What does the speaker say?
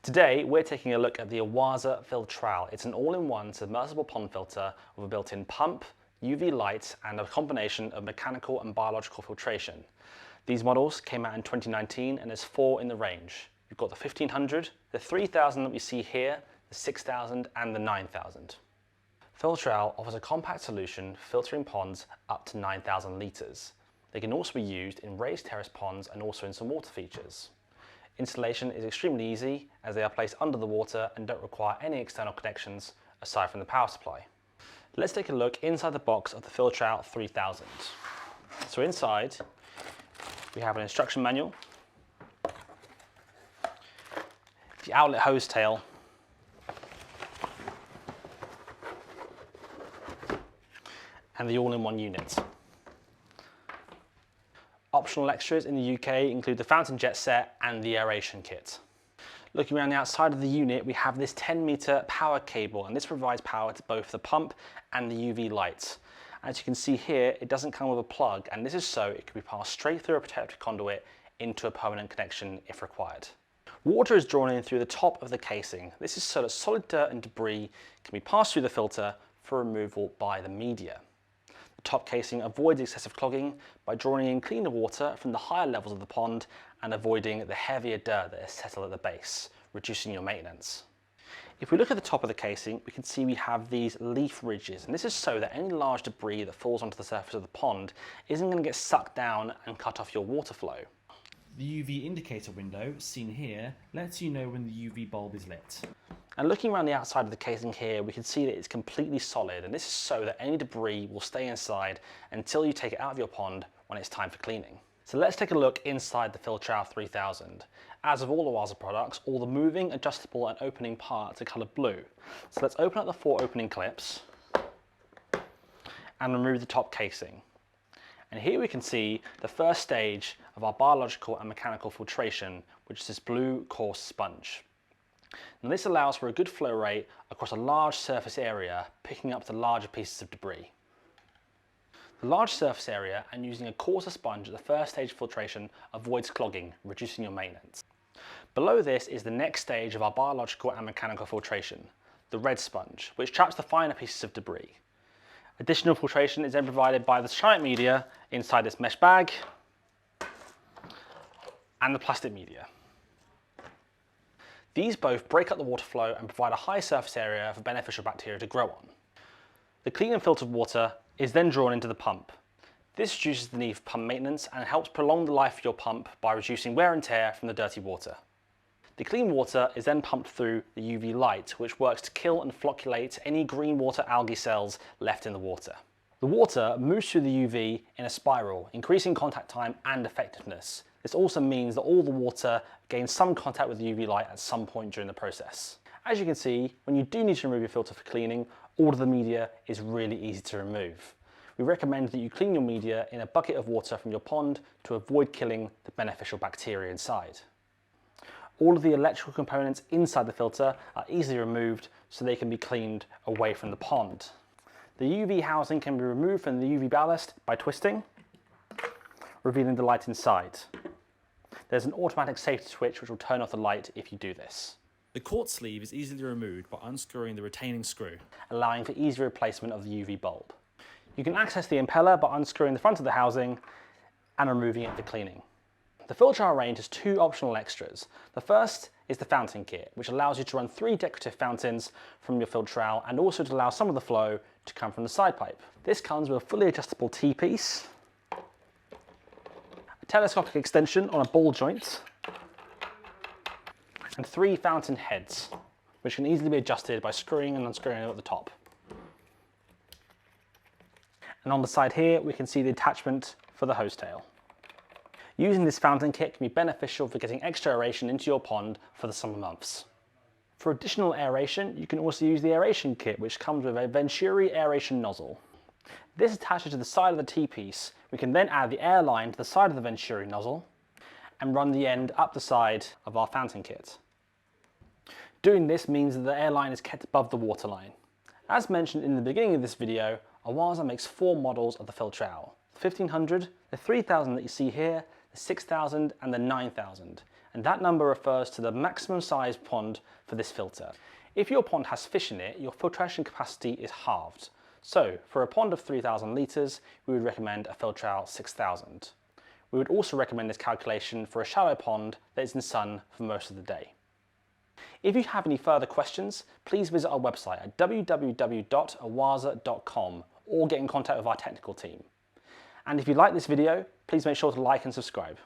Today, we're taking a look at the OASE Filtral. It's an all-in-one submersible pond filter with a built-in pump, UV lights, and a combination of mechanical and biological filtration. These models came out in 2019, and there's 4 in the range. You've got the 1500, the 3000 that we see here, the 6000, and the 9000. Filtral offers a compact solution filtering ponds up to 9,000 litres. They can also be used in raised terrace ponds and also in some water features. Installation is extremely easy as they are placed under the water and don't require any external connections aside from the power supply. Let's take a look inside the box of the Filtral 3000. So inside we have an instruction manual, the outlet hose tail, and the all-in-one unit. Optional extras in the UK include the fountain jet set and the aeration kit. Looking around the outside of the unit, we have this 10-metre power cable, and this provides power to both the pump and the UV lights. As you can see here, it doesn't come with a plug, and this is so it can be passed straight through a protective conduit into a permanent connection if required. Water is drawn in through the top of the casing. This is so that solid dirt and debris can be passed through the filter for removal by the media. The top casing avoids excessive clogging by drawing in cleaner water from the higher levels of the pond and avoiding the heavier dirt that is settled at the base, reducing your maintenance. If we look at the top of the casing, we can see we have these leaf ridges, and this is so that any large debris that falls onto the surface of the pond isn't going to get sucked down and cut off your water flow. The UV indicator window, seen here, lets you know when the UV bulb is lit. And looking around the outside of the casing here, we can see that it's completely solid, and this is so that any debris will stay inside until you take it out of your pond when it's time for cleaning. So let's take a look inside the Filtral 3000. As with all OASE products, all the moving, adjustable and opening parts are coloured blue. So let's open up the 4 opening clips and remove the top casing. And here we can see the first stage of our biological and mechanical filtration, which is this blue coarse sponge. Now this allows for a good flow rate across a large surface area, picking up the larger pieces of debris. The large surface area and using a coarser sponge at the first stage of filtration avoids clogging, reducing your maintenance. Below this is the next stage of our biological and mechanical filtration, the red sponge, which traps the finer pieces of debris. Additional filtration is then provided by the ceramic media inside this mesh bag and the plastic media. These both break up the water flow and provide a high surface area for beneficial bacteria to grow on. The clean and filtered water is then drawn into the pump. This reduces the need for pump maintenance and helps prolong the life of your pump by reducing wear and tear from the dirty water. The clean water is then pumped through the UV light, which works to kill and flocculate any green water algae cells left in the water. The water moves through the UV in a spiral, increasing contact time and effectiveness. This also means that all the water gains some contact with the UV light at some point during the process. As you can see, when you do need to remove your filter for cleaning, all of the media is really easy to remove. We recommend that you clean your media in a bucket of water from your pond to avoid killing the beneficial bacteria inside. All of the electrical components inside the filter are easily removed so they can be cleaned away from the pond. The UV housing can be removed from the UV ballast by twisting, revealing the light inside. There's an automatic safety switch which will turn off the light if you do this. The quart sleeve is easily removed by unscrewing the retaining screw, allowing for easy replacement of the UV bulb. You can access the impeller by unscrewing the front of the housing and removing it for cleaning. The Filtral range has 2 optional extras. The first is the fountain kit, which allows you to run 3 decorative fountains from your Filtral and also to allow some of the flow to come from the side pipe. This comes with a fully adjustable T-piece, a telescopic extension on a ball joint, and 3 fountain heads, which can easily be adjusted by screwing and unscrewing at the top. And on the side here, we can see the attachment for the hose tail. Using this fountain kit can be beneficial for getting extra aeration into your pond for the summer months. For additional aeration, you can also use the aeration kit, which comes with a Venturi aeration nozzle. This attaches to the side of the T-piece. We can then add the air line to the side of the Venturi nozzle and run the end up the side of our fountain kit. Doing this means that the air line is kept above the water line. As mentioned in the beginning of this video, OASE makes 4 models of the Filtral: the 1500, the 3000 that you see here, the 6000 and the 9000. and that number refers to the maximum size pond for this filter. If your pond has fish in it, your filtration capacity is halved. So for a pond of 3,000 litres, we would recommend a Filtral 6,000. We would also recommend this calculation for a shallow pond that is in sun for most of the day. If you have any further questions, please visit our website at www.oase.com or get in contact with our technical team. And if you like this video, please make sure to like and subscribe.